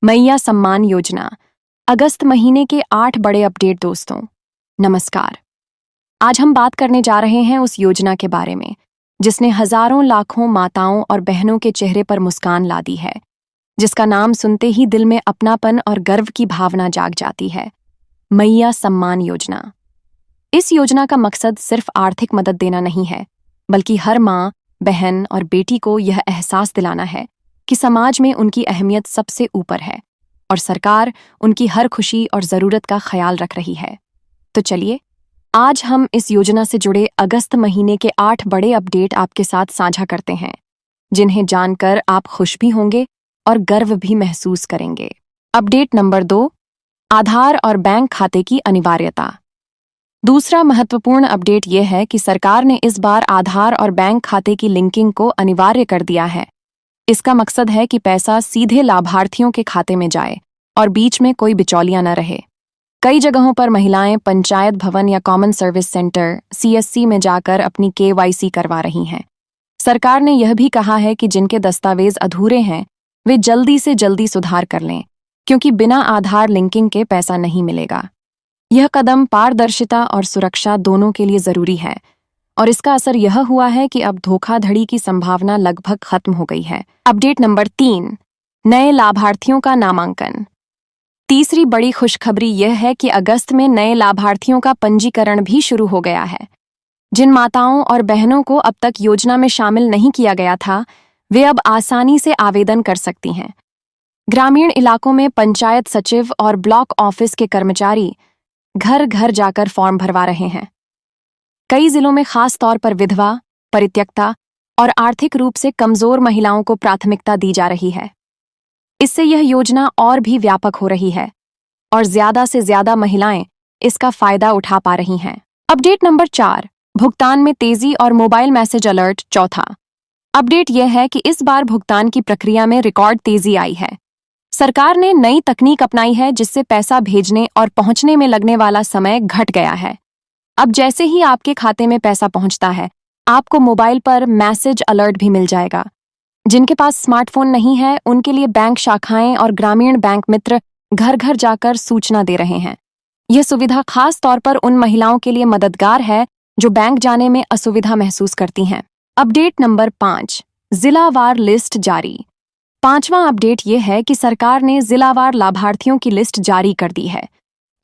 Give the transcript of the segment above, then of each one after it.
मैया सम्मान योजना, अगस्त महीने के 8 बड़े अपडेट। दोस्तों नमस्कार। आज हम बात करने जा रहे हैं उस योजना के बारे में जिसने हजारों लाखों माताओं और बहनों के चेहरे पर मुस्कान ला दी है, जिसका नाम सुनते ही दिल में अपनापन और गर्व की भावना जाग जाती है। मैया सम्मान योजना। इस योजना का मकसद सिर्फ आर्थिक मदद देना नहीं है, बल्कि हर माँ, बहन और बेटी को यह एहसास दिलाना है कि समाज में उनकी अहमियत सबसे ऊपर है और सरकार उनकी हर खुशी और ज़रूरत का ख्याल रख रही है। तो चलिए, आज हम इस योजना से जुड़े अगस्त महीने के 8 बड़े अपडेट आपके साथ साझा करते हैं, जिन्हें जानकर आप खुश भी होंगे और गर्व भी महसूस करेंगे। अपडेट नंबर 2, आधार और बैंक खाते की अनिवार्यता। दूसरा महत्वपूर्ण अपडेट यह है कि सरकार ने इस बार आधार और बैंक खाते की लिंकिंग को अनिवार्य कर दिया है। इसका मकसद है कि पैसा सीधे लाभार्थियों के खाते में जाए और बीच में कोई बिचौलियां न रहे। कई जगहों पर महिलाएं पंचायत भवन या कॉमन सर्विस सेंटर (CSC) में जाकर अपनी KYC करवा रही हैं। सरकार ने यह भी कहा है कि जिनके दस्तावेज अधूरे हैं वे जल्दी से जल्दी सुधार कर लें, क्योंकि बिना आधार लिंकिंग के पैसा नहीं मिलेगा। यह कदम पारदर्शिता और सुरक्षा दोनों के लिए जरूरी है और इसका असर यह हुआ है कि अब धोखाधड़ी की संभावना लगभग खत्म हो गई है। अपडेट नंबर 3, नए लाभार्थियों का नामांकन। तीसरी बड़ी खुशखबरी यह है कि अगस्त में नए लाभार्थियों का पंजीकरण भी शुरू हो गया है। जिन माताओं और बहनों को अब तक योजना में शामिल नहीं किया गया था, वे अब आसानी से आवेदन कर सकती हैं। ग्रामीण इलाकों में पंचायत सचिव और ब्लॉक ऑफिस के कर्मचारी घर घर जाकर फॉर्म भरवा रहे हैं। कई जिलों में खास तौर पर विधवा, परित्यक्ता और आर्थिक रूप से कमजोर महिलाओं को प्राथमिकता दी जा रही है। इससे यह योजना और भी व्यापक हो रही है और ज्यादा से ज्यादा महिलाएं इसका फायदा उठा पा रही हैं। अपडेट नंबर 4, भुगतान में तेजी और मोबाइल मैसेज अलर्ट। चौथा अपडेट यह है कि इस बार भुगतान की प्रक्रिया में रिकॉर्ड तेजी आई है। सरकार ने नई तकनीक अपनाई है जिससे पैसा भेजने और पहुंचने में लगने वाला समय घट गया है। अब जैसे ही आपके खाते में पैसा पहुंचता है, आपको मोबाइल पर मैसेज अलर्ट भी मिल जाएगा। जिनके पास स्मार्टफोन नहीं है, उनके लिए बैंक शाखाएं और ग्रामीण बैंक मित्र घर घर जाकर सूचना दे रहे हैं। यह सुविधा खास तौर पर उन महिलाओं के लिए मददगार है जो बैंक जाने में असुविधा महसूस करती हैं। अपडेट नंबर 5, जिलावार लिस्ट जारी। पांचवां अपडेट यह है कि सरकार ने जिलावार लाभार्थियों की लिस्ट जारी कर दी है।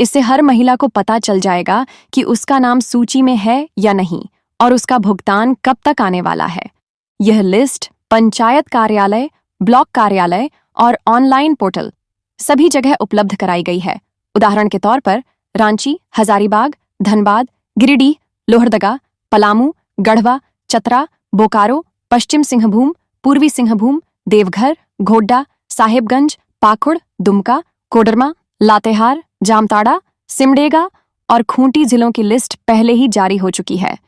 इससे हर महिला को पता चल जाएगा कि उसका नाम सूची में है या नहीं और उसका भुगतान कब तक आने वाला है। यह लिस्ट पंचायत कार्यालय, ब्लॉक कार्यालय और ऑनलाइन पोर्टल सभी जगह उपलब्ध कराई गई है। उदाहरण के तौर पर रांची, हजारीबाग, धनबाद, गिरिडीह, लोहरदगा, पलामू, गढ़वा, चतरा, बोकारो, पश्चिम सिंहभूम, पूर्वी सिंहभूम, देवघर, गोड्डा, साहेबगंज, पाकुड़, दुमका, कोडरमा, लातेहार, जामताड़ा, सिमडेगा और खूंटी जिलों की लिस्ट पहले ही जारी हो चुकी है।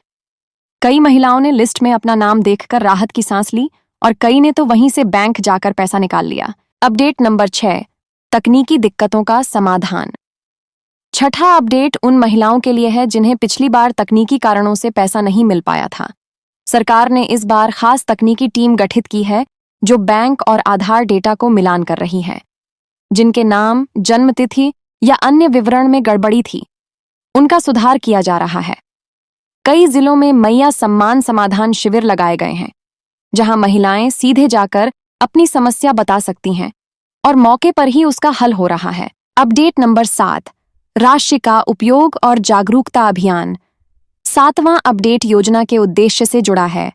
कई महिलाओं ने लिस्ट में अपना नाम देखकर राहत की सांस ली और कई ने तो वहीं से बैंक जाकर पैसा निकाल लिया। अपडेट नंबर 6, तकनीकी दिक्कतों का समाधान। छठा अपडेट उन महिलाओं के लिए है जिन्हें पिछली बार तकनीकी कारणों से पैसा नहीं मिल पाया था। सरकार ने इस बार खास तकनीकी टीम गठित की है जो बैंक और आधार डेटा को मिलान कर रही है। जिनके नाम, जन्मतिथि या अन्य विवरण में गड़बड़ी थी, उनका सुधार किया जा रहा है। कई जिलों में मैया सम्मान समाधान शिविर लगाए गए हैं, जहां महिलाएं सीधे जाकर अपनी समस्या बता सकती हैं और मौके पर ही उसका हल हो रहा है। अपडेट नंबर 7, राशि का उपयोग और जागरूकता अभियान। 7वां अपडेट योजना के उद्देश्य से जुड़ा है।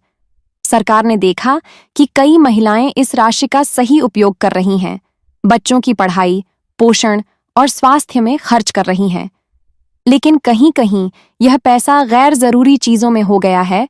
सरकार ने देखा कि कई महिलाएं इस राशि का सही उपयोग कर रही हैं, बच्चों की पढ़ाई, पोषण और स्वास्थ्य में खर्च कर रही हैं। लेकिन कहीं-कहीं यह पैसा गैर जरूरी चीजों में हो गया है,